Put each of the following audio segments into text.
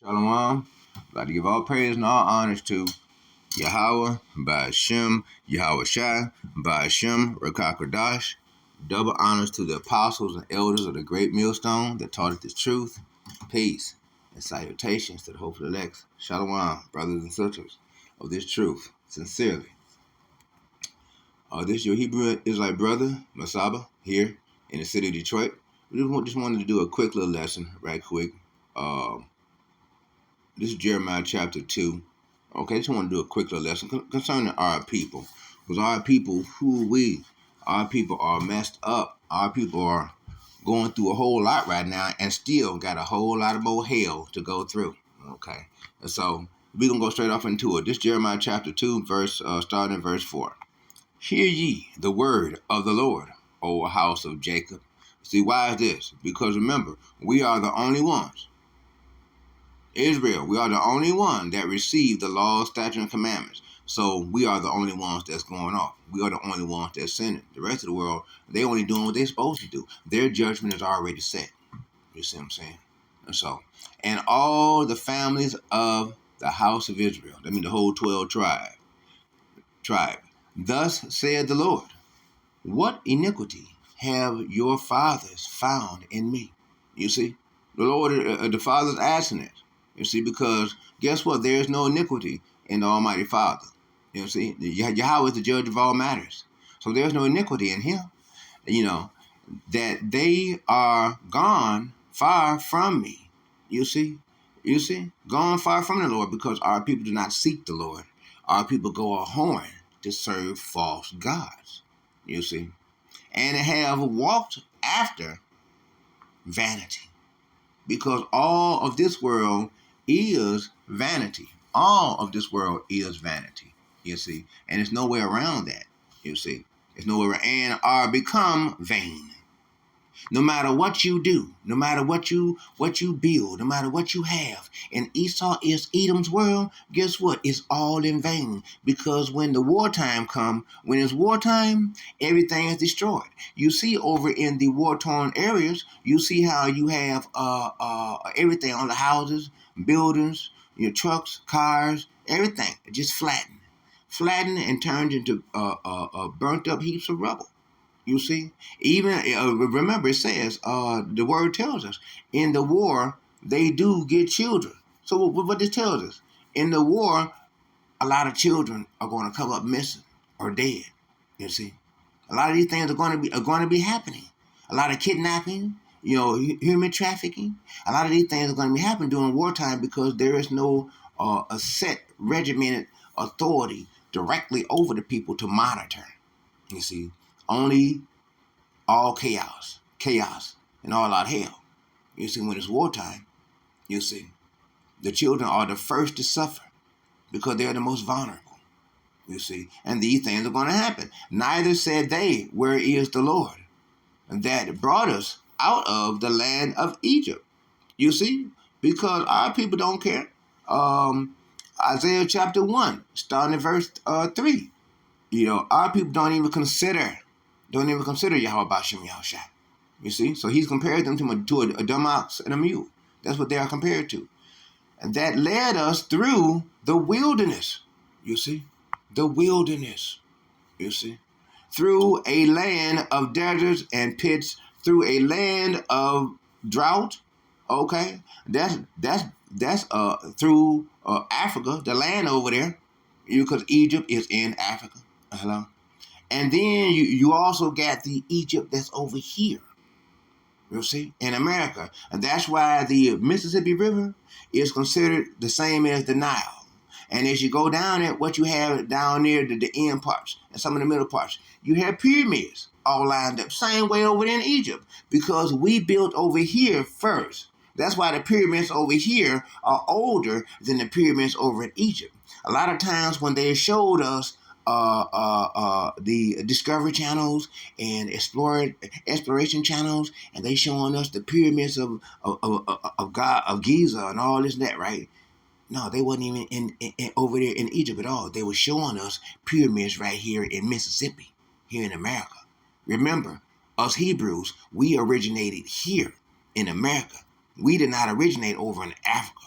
Shalom. I'd like to give all praise and all honors to Yahweh, Ba'ashem, Yahweh Shai, Ba'ashem, Rakakradash. Double honors to the apostles and elders of the great millstone that taught us the truth, peace, and salutations to the hopeful elect. Shalom, brothers and sisters of this truth. Sincerely. This is your Hebrew Israelite brother, Masaba, here in the city of Detroit. We just wanted to do a quick little lesson, right quick. This is Jeremiah chapter 2. Okay, just want to do a quick little lesson concerning our people. Because our people, our people are messed up. Our people are going through a whole lot right now and still got a whole lot of more hell to go through. Okay, and so we're going to go straight off into it. This Jeremiah chapter 2, starting in verse 4. Hear ye the word of the Lord, O house of Jacob. See, why is this? Because remember, we are the only ones. Israel, we are the only one that received the law, statutes, and commandments. So we are the only ones that's going off. We are the only ones that's sinning. The rest of the world, they only doing what they're supposed to do. Their judgment is already set. You see what I'm saying? And all the families of the house of Israel, that means the whole 12 tribe. Thus said the Lord, what iniquity have your fathers found in me? You see, the Lord, the fathers asking it. You see, because guess what? There is no iniquity in the Almighty Father. You see, Yahweh is the judge of all matters. So there's no iniquity in him. That they are gone far from me. You see, gone far from the Lord, because our people do not seek the Lord. Our people go a horn to serve false gods. You see, and have walked after vanity, because all of this world is vanity. All of this world is vanity, you see. And there's no way around that, you see. There's no way around, and are become vain. No matter what you do, no matter what you build, no matter what you have, and Esau is Edom's world, guess what? It's all in vain. Because when the wartime comes, when it's wartime, everything is destroyed. You see over in the war-torn areas, you see how you have everything on the houses, buildings, your trucks, cars, everything just flattened and turned into burnt up heaps of rubble. You see, even remember it says the word tells us in the war they do get children. So what this tells us, in the war, a lot of children are going to come up missing or dead. You see, a lot of these things are going to be happening. A lot of kidnapping, human trafficking. A lot of these things are going to be happening during wartime, because there is no a set regimented authority directly over the people to monitor. You see. Only all chaos, and all out hell. You see, when it's wartime, you see, the children are the first to suffer because they're the most vulnerable, you see, and these things are going to happen. Neither said they, where is the Lord that brought us out of the land of Egypt, you see, because our people don't care. Isaiah chapter 1, starting at verse 3, our people don't even consider Yahweh Ba'ashem Yahushua. You see? So he's compared them to a dumb ox and a mule. That's what they are compared to. And that led us through the wilderness. You see? The wilderness. You see? Through a land of deserts and pits, through a land of drought. Okay? That's through Africa, the land over there. Because Egypt is in Africa. Hello? And then you also got the Egypt that's over here, you see, in America. And that's why the Mississippi River is considered the same as the Nile. And as you go down it, what you have down near the end parts and some of the middle parts, you have pyramids all lined up. Same way over in Egypt, because we built over here first. That's why the pyramids over here are older than the pyramids over in Egypt. A lot of times when they showed us the Discovery channels and exploration channels, and they showing us the pyramids of Giza and all this and that, right? No, they wasn't even in over there in Egypt at all. They were showing us pyramids right here in Mississippi, here in America. Remember, us Hebrews, we originated here in America. We did not originate over in Africa.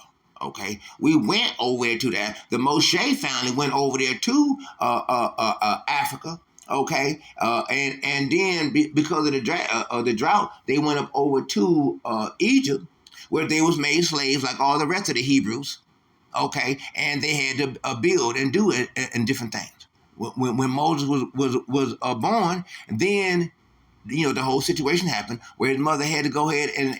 Okay, we went over there to that. The Moshe family went over there to Africa. Okay, and then because of the drought, they went up over to Egypt, where they was made slaves like all the rest of the Hebrews. Okay, and they had to build and do it and different things. When Moses was born, then the whole situation happened where his mother had to go ahead and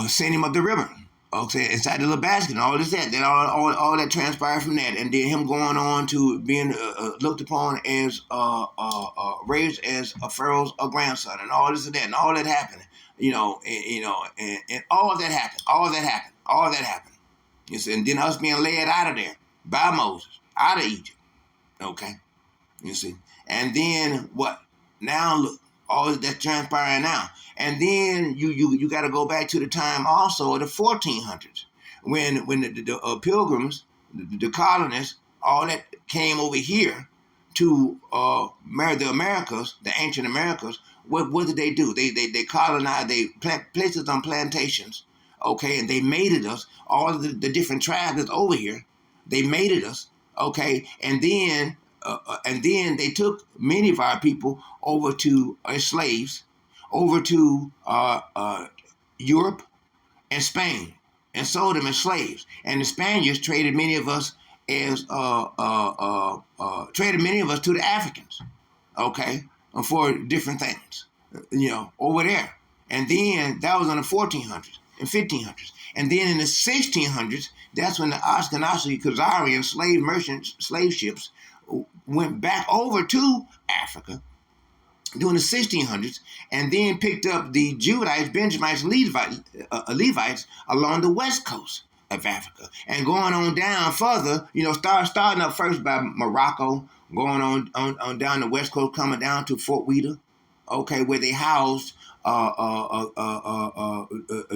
send him up the river. Okay, inside the little basket and all this that. Then all that transpired from that, and then him going on to being looked upon as raised as a Pharaoh's grandson, and all this and that, and all that happened. And all of that happened. All of that happened. All of that happened. You see, and then us being led out of there by Moses, out of Egypt. Okay, you see, and then what? Now look, all that's transpiring now, and then you got to go back to the time also of the 1400s when the pilgrims, the colonists, all that came over here to the Americas, the ancient Americas. What did they do? They colonized. They placed us on plantations. Okay, and they mated us. All of the different tribes that's over here, they mated us. Okay, and then they took many of our people over to as slaves, over to Europe and Spain, and sold them as slaves. And the Spaniards traded many of us as traded many of us to the Africans, okay, for different things, over there. And then that was in the 1400s and 1500s. And then in the 1600s, that's when the Ashkenazi Khazarian slave merchant slave ships went back over to Africa during the 1600s, and then picked up the Judites, Benjamites, Levites along the west coast of Africa, and going on down further. Starting up first by Morocco, going on down the west coast, coming down to Fort Wheeler, okay, where they housed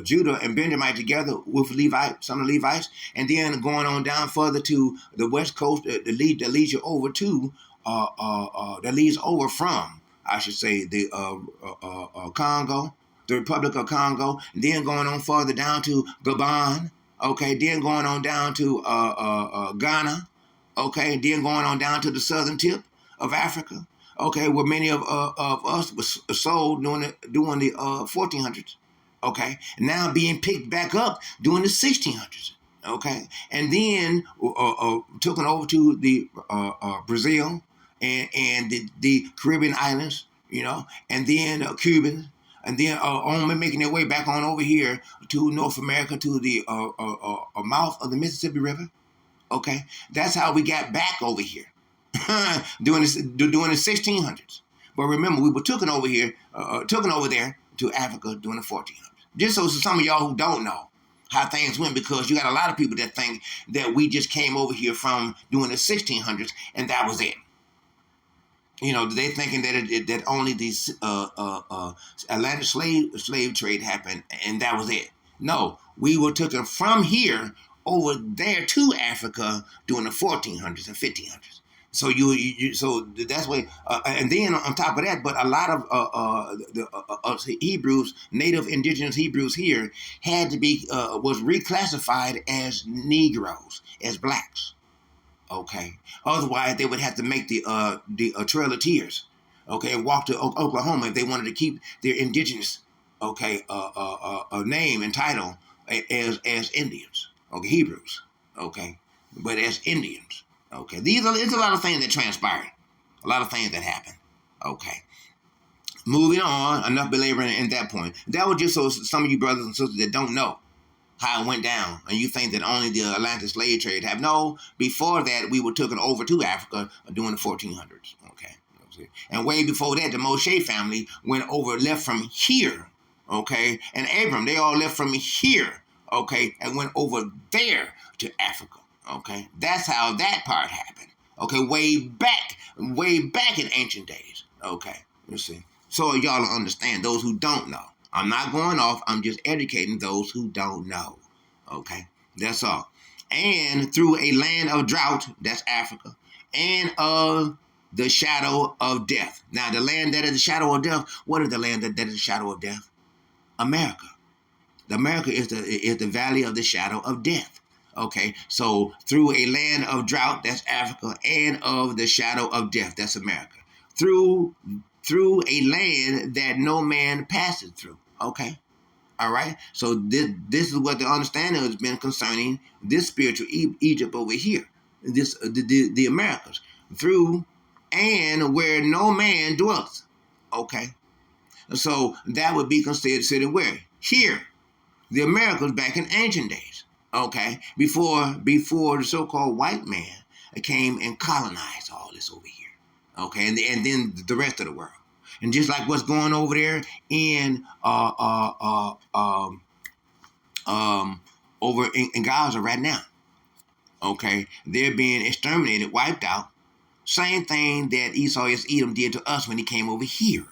Judah and Benjamin together with some of the Levites, and then going on down further to the west coast that leads you over to that leads over from, I should say, the Congo, the Republic of Congo, and then going on further down to Gabon, okay, then going on down to Ghana, okay, and then going on down to the southern tip of Africa, okay, where many of us was sold during the 1400s, okay, and now being picked back up during the 1600s, okay, and then taken over to the Brazil and the Caribbean islands, and then Cubans, and then on making their way back on over here to North America to the mouth of the Mississippi River. Okay, that's how we got back over here during the 1600s. But remember, we were taken over there to Africa during the 1400s. Just so some of y'all who don't know how things went, because you got a lot of people that think that we just came over here from during the 1600s and that was it. They thinking that only the Atlantic slave trade happened and that was it. No, we were taken from here over there to Africa during the 1400s and 1500s. So so that's why, and then on top of that, but a lot of the Hebrews, native indigenous Hebrews here, had to be was reclassified as Negroes, as blacks. Okay, otherwise they would have to make the Trail of Tears, okay, and walk to Oklahoma if they wanted to keep their indigenous, okay, name and title as Indians, okay, Hebrews, okay, but as Indians, okay. It's a lot of things that transpired, a lot of things that happened, okay. Moving on, enough belaboring at that point. That was just so some of you brothers and sisters that don't know how it went down, and you think that only the Atlantic slave trade happened. No, before that, we were taken over to Africa during the 1400s. Okay, and way before that, the Moshe family left from here. Okay, and Abram, they all left from here. Okay, and went over there to Africa. Okay, that's how that part happened. Okay, way back in ancient days. Okay, you see. So y'all understand, those who don't know. I'm not going off. I'm just educating those who don't know. Okay, that's all. And through a land of drought, that's Africa, and of the shadow of death. Now, the land that is the shadow of death, what is the land that is the shadow of death? America. America is the valley of the shadow of death. Okay, so through a land of drought, that's Africa, and of the shadow of death, that's America. Through a land that no man passes through. Okay, all right. So this is what the understanding has been concerning this spiritual Egypt over here, this the Americas, through and where no man dwells. Okay, so that would be considered where here the Americas back in ancient days. Okay, before the so-called white man came and colonized all this over here. Okay, and then the rest of the world, and just like what's going over there in over in Gaza right now. Okay, they're being exterminated, wiped out. Same thing that Esau Edom did to us when he came over here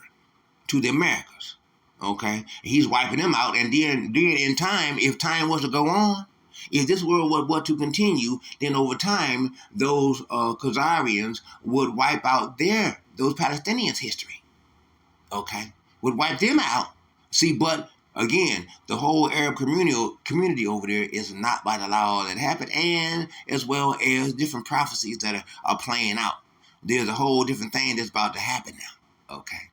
to the Americas. Okay, he's wiping them out, and then in time, if time was to go on, if this world was to continue, then over time those Khazarians would wipe out those Palestinians' history. Okay, would wipe them out. See, but again, the whole Arab community over there is not by the law that happened, and as well as different prophecies that are playing out. There's a whole different thing that's about to happen now. Okay.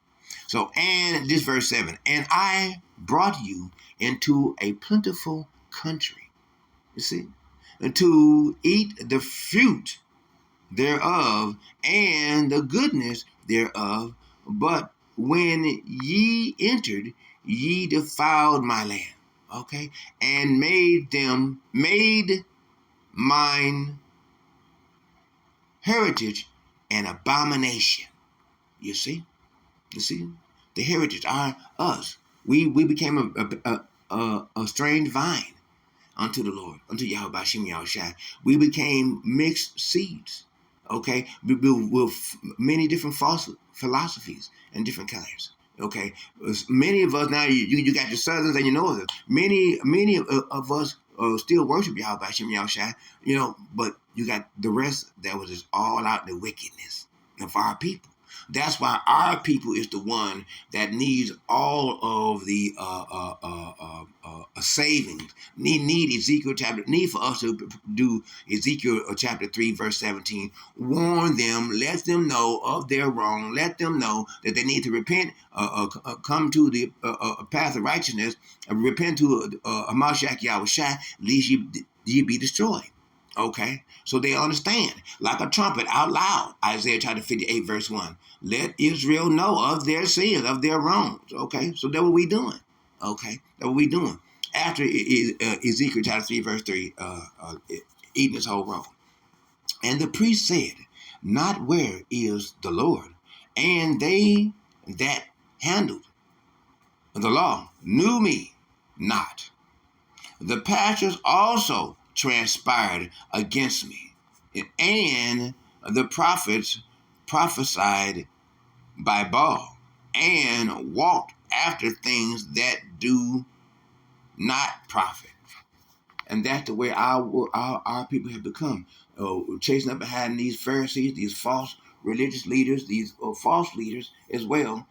So, and this verse 7, and I brought you into a plentiful country, you see, to eat the fruit thereof and the goodness thereof. But when ye entered, ye defiled my land, okay, and made mine heritage an abomination. You see? You see? The heritage are us. We became a strange vine unto the Lord, unto Yahweh Shem Yahushua. We became mixed seeds, okay, with many different false philosophies and different colors. Okay, many of us now, you got your Southerns and your Northerners. Many of us still worship Yahweh Shem Yahushua, but you got the rest that was just all out the wickedness of our people. That's why our people is the one that needs all of the savings. Need for us to do Ezekiel chapter 3 verse 17. Warn them, let them know of their wrong, let them know that they need to repent, come to the path of righteousness, repent to Hamashiach Yahushua, lest ye be destroyed. Okay, so they understand, like a trumpet out loud. Isaiah chapter 58 verse 1. Let Israel know of their sins, of their wrongs. Okay, so that's what we doing. Okay, that's what we doing. After Ezekiel chapter 3 verse 3, eating his whole roll. And the priest said, not where is the Lord? And they that handled the law knew me not. The pastors also transpired against me, and the prophets prophesied by Baal, and walked after things that do not profit. And that's the way our people have become, chasing up behind these Pharisees, these false religious leaders, these false leaders as well.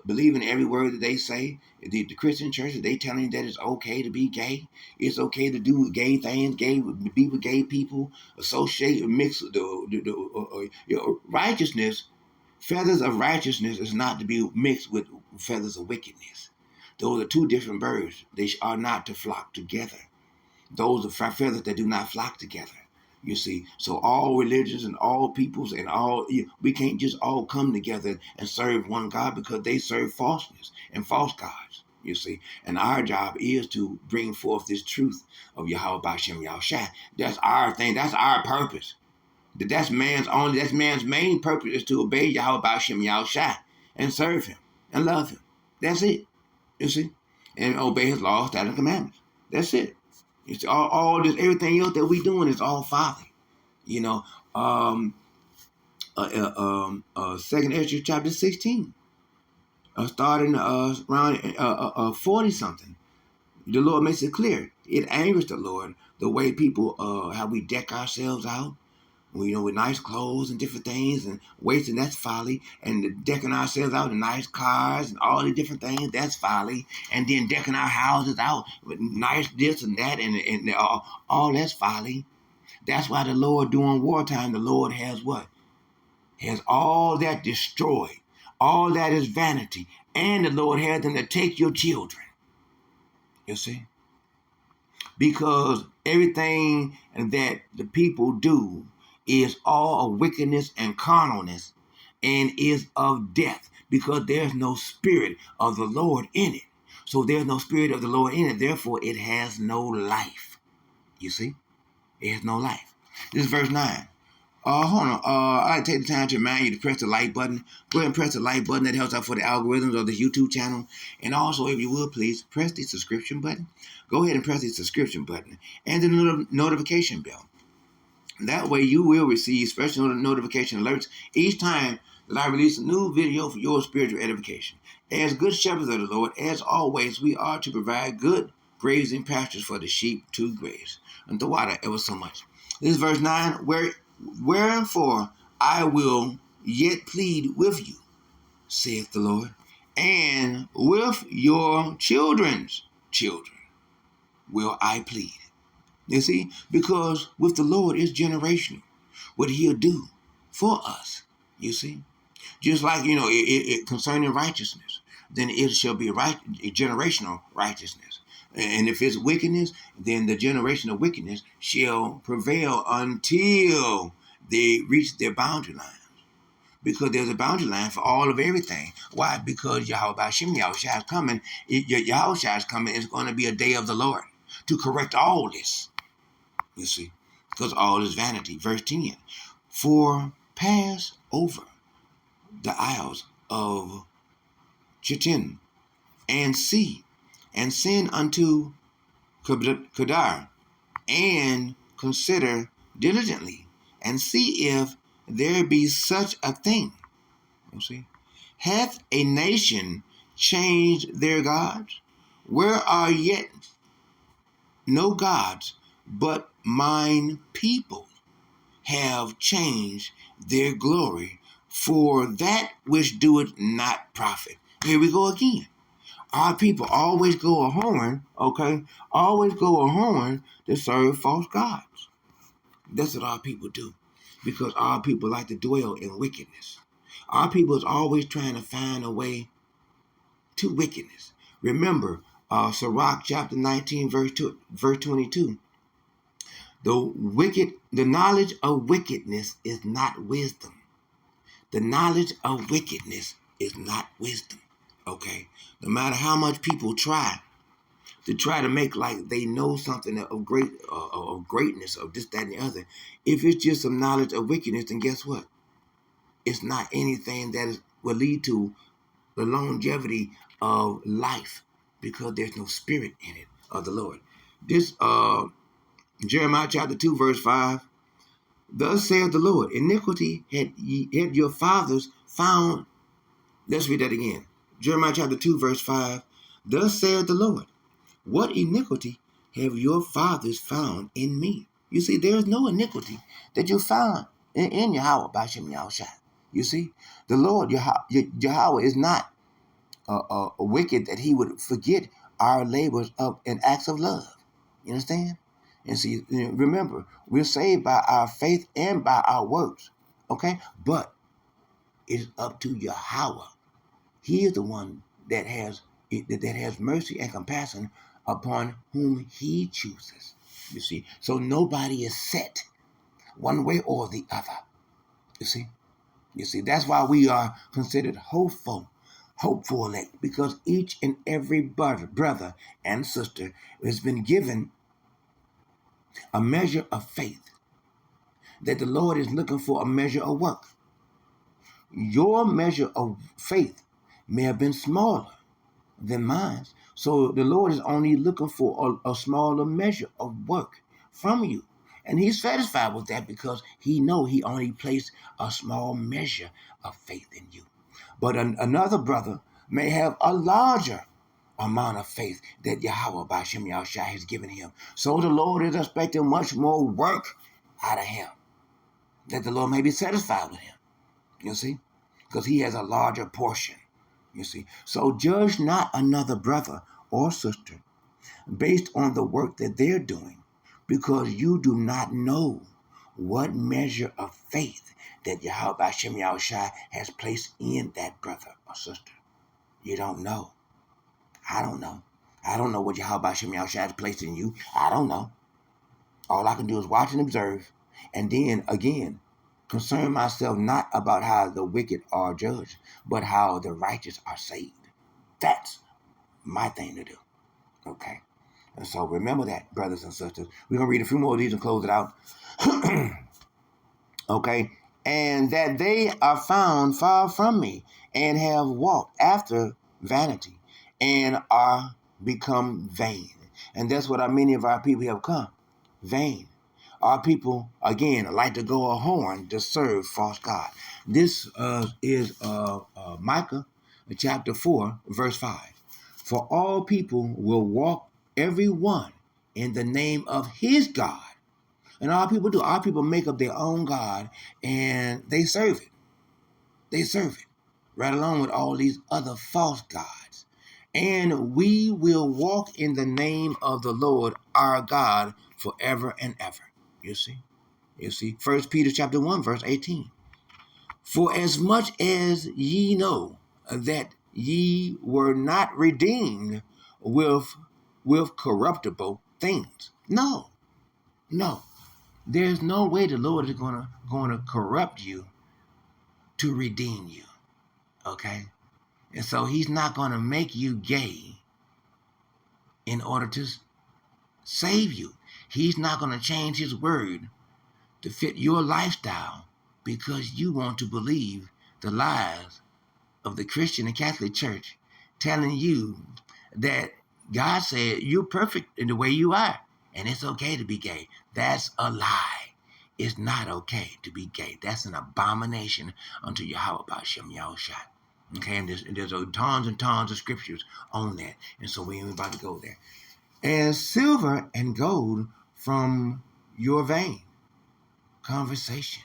Believing every word that they say. The Christian church, they telling you that it's okay to be gay. It's okay to do gay things, be with gay people, associate, mix righteousness. Feathers of righteousness is not to be mixed with feathers of wickedness. Those are two different birds. They are not to flock together. Those are feathers that do not flock together. You see, so all religions and all peoples and we can't just all come together and serve one God, because they serve falseness and false gods. You see, and our job is to bring forth this truth of Yahweh B'Shem Yahushua. That's our thing. That's our purpose. That's man's main purpose, is to obey Yahweh B'Shem Yahushua and serve him and love him. That's it. You see, and obey his laws, statutes, and commandments. That's it. It's all this, everything else that we doing is all folly. Second Ezra chapter 16, starting around 40 something. The Lord makes it clear. It angers the Lord the way people, how we deck ourselves out, with nice clothes and different things and wasting, that's folly. And decking ourselves out in nice cars and all the different things, that's folly. And then decking our houses out with nice this and that and all that's folly. That's why the Lord during wartime, the Lord has what? Has all that destroyed. All that is vanity. And the Lord has them to take your children. You see? Because everything that the people do is all of wickedness and carnalness and is of death because there's no spirit of the Lord in it. So there's no spirit of the Lord in it. Therefore, it has no life. You see? It has no life. This is verse 9. Hold on. I take the time to remind you to press the like button. Go ahead and press the like button. That helps out for the algorithms of the YouTube channel. And also, if you would, please press the subscription button. Go ahead and press the subscription button and the notification bell. That way, you will receive special notification alerts each time that I release a new video for your spiritual edification. As good shepherds of the Lord, as always, we are to provide good grazing pastures for the sheep to graze. And the water ever so much. This is verse 9. Wherefore I will yet plead with you, saith the Lord, and with your children's children will I plead. You see, because with the Lord is generational. What he'll do for us, you see. Just like, concerning righteousness, then it shall be generational righteousness. And if it's wickedness, then the generation of wickedness shall prevail until they reach their boundary line. Because there's a boundary line for all of everything. Why? Because Yahweh Shem Yahushua is coming. Yahushua is coming. It's going to be a day of the Lord to correct all this. You see, because all is vanity. Verse 10. For pass over the isles of Chittim and see, and send unto Kedar, and consider diligently, and see if there be such a thing. You see, hath a nation changed their gods? Where are yet no gods, but mine people have changed their glory for that which doeth not profit. Here we go again. Our people always go a horn, okay? Always go a horn to serve false gods. That's what our people do. Because our people like to dwell in wickedness. Our people is always trying to find a way to wickedness. Remember, Sirach chapter 19, verse 22. The knowledge of wickedness is not wisdom. The knowledge of wickedness is not wisdom. Okay? No matter how much people try to make like they know something of greatness, of this, that, and the other, if it's just some knowledge of wickedness, then guess what? It's not anything that will lead to the longevity of life because there's no spirit in it of the Lord. This Jeremiah chapter 2, verse 5. Thus saith the Lord, iniquity had your fathers found. Let's read that again. Jeremiah chapter 2, verse 5. Thus saith the Lord, what iniquity have your fathers found in me? You see, there is no iniquity that you found in Yahweh by Shem Yahushua. You see, the Lord, Yahweh, is not wicked that he would forget our labors and acts of love. You understand? And see, remember, we're saved by our faith and by our works. Okay? But it's up to Yahweh. He is the one that has mercy and compassion upon whom he chooses. You see? So nobody is set one way or the other. You see? You see, that's why we are considered hopeful elect, because each and every brother and sister has been given a measure of faith, that the Lord is looking for a measure of work. Your measure of faith may have been smaller than mine, so the Lord is only looking for a smaller measure of work from you. And he's satisfied with that because he knows he only placed a small measure of faith in you. But another brother may have a larger amount of faith that Yahweh by Shem Yahushua has given him. So the Lord is expecting much more work out of him. that the Lord may be satisfied with him, you see, because he has a larger portion, you see. So judge not another brother or sister based on the work that they're doing, because you do not know what measure of faith that Yahweh Shem Yahushai has placed in that brother or sister. You don't know. I don't know. I don't know what Yahweh Shem Yahushai has placed in you. I don't know. All I can do is watch and observe, and then again, concern myself not about how the wicked are judged, but how the righteous are saved. That's my thing to do. Okay? And so remember that, brothers and sisters. We're going to read a few more of these and close it out. Okay? And that they are found far from me and have walked after vanity and are become vain. And that's what many of our people have come. Vain. Our people, again, like to go a horn to serve false God. This is Micah chapter 4, verse 5. For all people will walk every one in the name of his God. And our people do. Our people make up their own God and they serve it. They serve it. Right along with all these other false gods. And we will walk in the name of the Lord our God forever and ever. You see? You see? 1 Peter chapter 1, verse 18. For as much as ye know that ye were not redeemed with corruptible things. No. There's no way the Lord is gonna corrupt you to redeem you. Okay? And so he's not gonna make you gay in order to save you. He's not gonna change his word to fit your lifestyle because you want to believe the lies of the Christian and Catholic Church telling you that God said you're perfect in the way you are and it's okay to be gay. That's a lie. It's not okay to be gay. That's an abomination unto Yahweh B'Shem Yahushai. Okay, and there's tons and tons of scriptures on that. And so we ain't about to go there. And silver and gold from your vein conversation,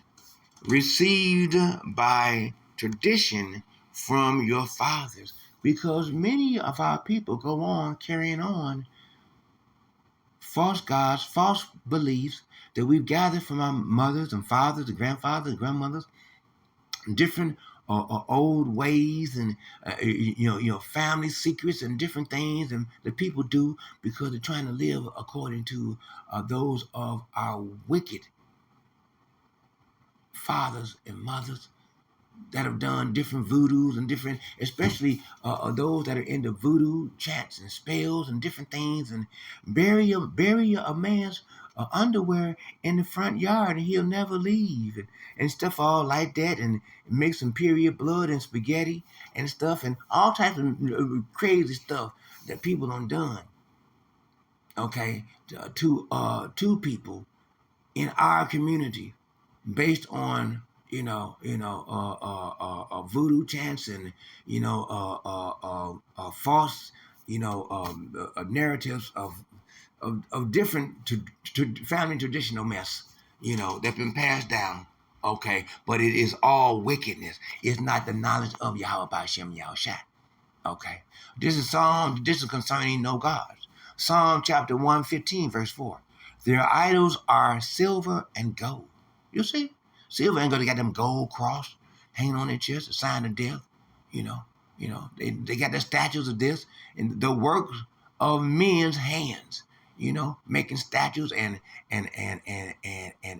received by tradition from your fathers, because many of our people go on carrying on false gods, false beliefs that we've gathered from our mothers and fathers and grandfathers and grandmothers, different old ways and family secrets and different things and the people do because they're trying to live according to those of our wicked fathers and mothers that have done different voodoos and different, especially those that are into voodoo chants and spells and different things, and bury a man's underwear in the front yard and he'll never leave, and stuff all like that, and mix some period blood and spaghetti and stuff and all types of crazy stuff that people done. Okay, to people in our community based on voodoo chants and false narratives of different family traditional mess that's been passed down. Okay, but it is all wickedness. It's not the knowledge of Yahweh B'Shem Yahushai. Okay, this is concerning no gods. Psalm chapter 115 verse 4. Their idols are silver and gold. You see? Silver ain't gonna get them gold cross hanging on their chest, a sign of death. They got the statues of this and the works of men's hands. Making statues and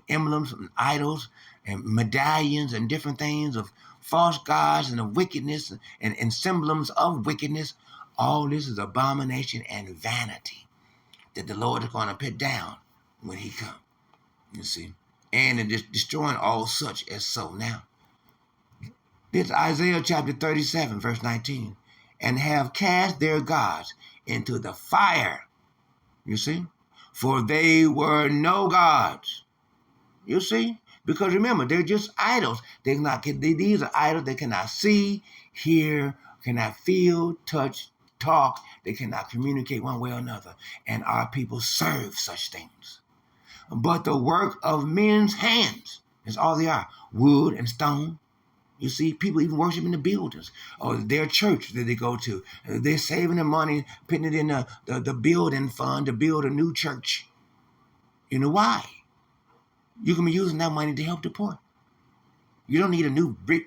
emblems and idols and medallions and different things of false gods and of wickedness and symbols of wickedness. All this is abomination and vanity that the Lord is going to put down when he comes. You see? And in destroying all such as so. Now, this Isaiah chapter 37, verse 19. And have cast their gods into the fire. You see? For they were no gods. You see? Because remember, they're just idols. These are idols they cannot see, hear, cannot feel, touch, talk. They cannot communicate one way or another. And our people serve such things. But the work of men's hands. That's all they are. Wood and stone. You see, people even worship in the buildings or their church that they go to. They're saving the money, putting it in the building fund to build a new church. You know why? You can be using that money to help the poor. You don't need a new big,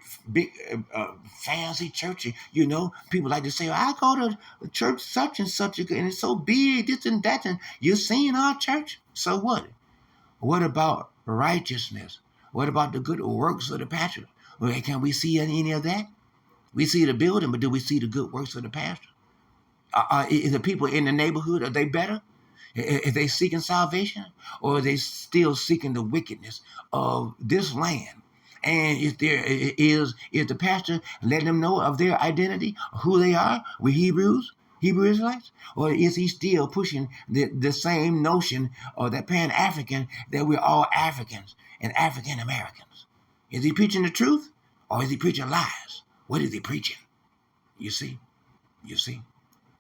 fancy church. You know, people like to say, I go to church such and such, and it's so big, this and that. And you're seeing our church? So what? What about righteousness? What about the good works of the pastor? Well, can we see any of that? We see the building, but do we see the good works of the pastor? Is the people in the neighborhood, are they better? Are they seeking salvation? Or are they still seeking the wickedness of this land? And if there is the pastor letting them know of their identity, who they are? We Hebrew Israelites? Or is he still pushing the same notion or that Pan-African that we're all Africans and African Americans? Is he preaching the truth or is he preaching lies? What is he preaching? You see? You see?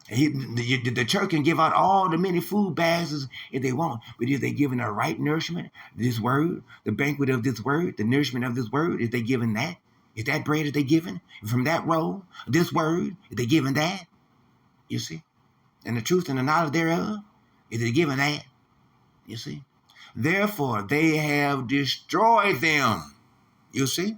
The church can give out all the many food bags if they want, but if they giving the right nourishment, this word, the banquet of this word, the nourishment of this word, is they giving that? Is that bread that they giving from that roll? This word, is they giving that? You see? And the truth and the knowledge thereof, is they giving that? You see? Therefore, they have destroyed them. You see?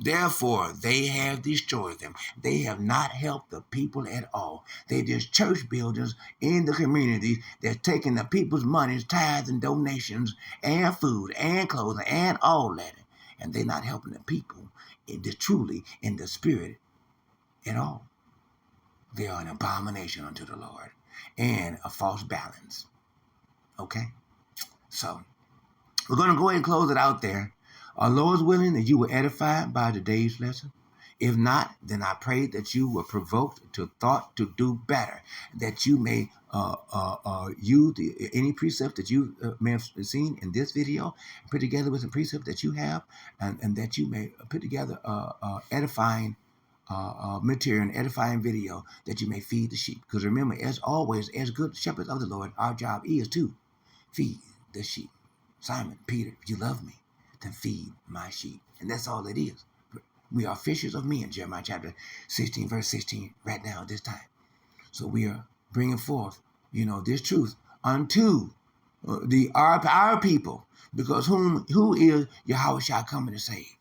Therefore, they have destroyed them. They have not helped the people at all. They just church builders in the communities that's taking the people's monies, tithes and donations, and food and clothing and all that. And they're not helping the people truly in the spirit at all. They are an abomination unto the Lord and a false balance. Okay? So, we're going to go ahead and close it out there. Our Lord's willing that you were edified by today's lesson. If not, then I pray that you were provoked to thought to do better, that you may use any precept that you may have seen in this video, put together with some precepts that you have, and that you may put together edifying material and edifying video that you may feed the sheep. Because remember, as always, as good shepherds of the Lord, our job is to feed the sheep. Simon, Peter, if you love me, then feed my sheep. And that's all it is. We are fishers of men, Jeremiah chapter 16, verse 16, right now, this time. So we are bringing forth, this truth unto our people. Because who is Yahweh coming to save?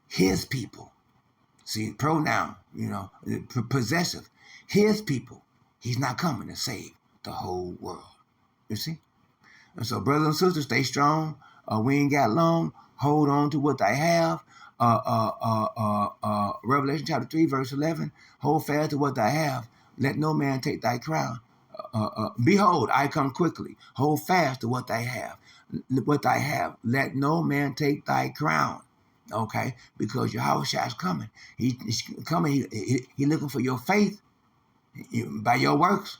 His people. See, pronoun, possessive. His people. He's not coming to save the whole world. You see? And so, brothers and sisters, stay strong. We ain't got long. Hold on to what they have. Revelation chapter 3, verse 11. Hold fast to what they have. Let no man take thy crown. Behold, I come quickly. Hold fast to what they have. What they have. Let no man take thy crown. Okay? Because Yahweh is coming. He's coming. He's looking for your faith by your works.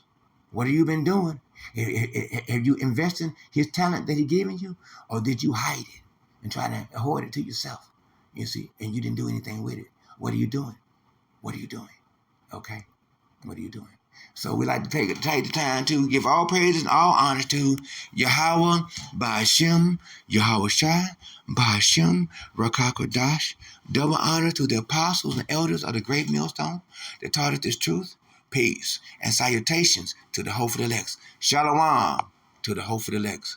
What have you been doing? Have you invested his talent that he given you? Or did you hide it and try to hoard it to yourself? You see, and you didn't do anything with it. What are you doing? What are you doing? Okay? What are you doing? So we like to take the time to give all praises and all honors to Yahweh, Ba'ashem, Yahweh Shai, Ba'ashem, Rakakodash. Double honor to the apostles and elders of the great millstone that taught us this truth. Peace and salutations to the hopeful elects. Shalom to the hopeful elects.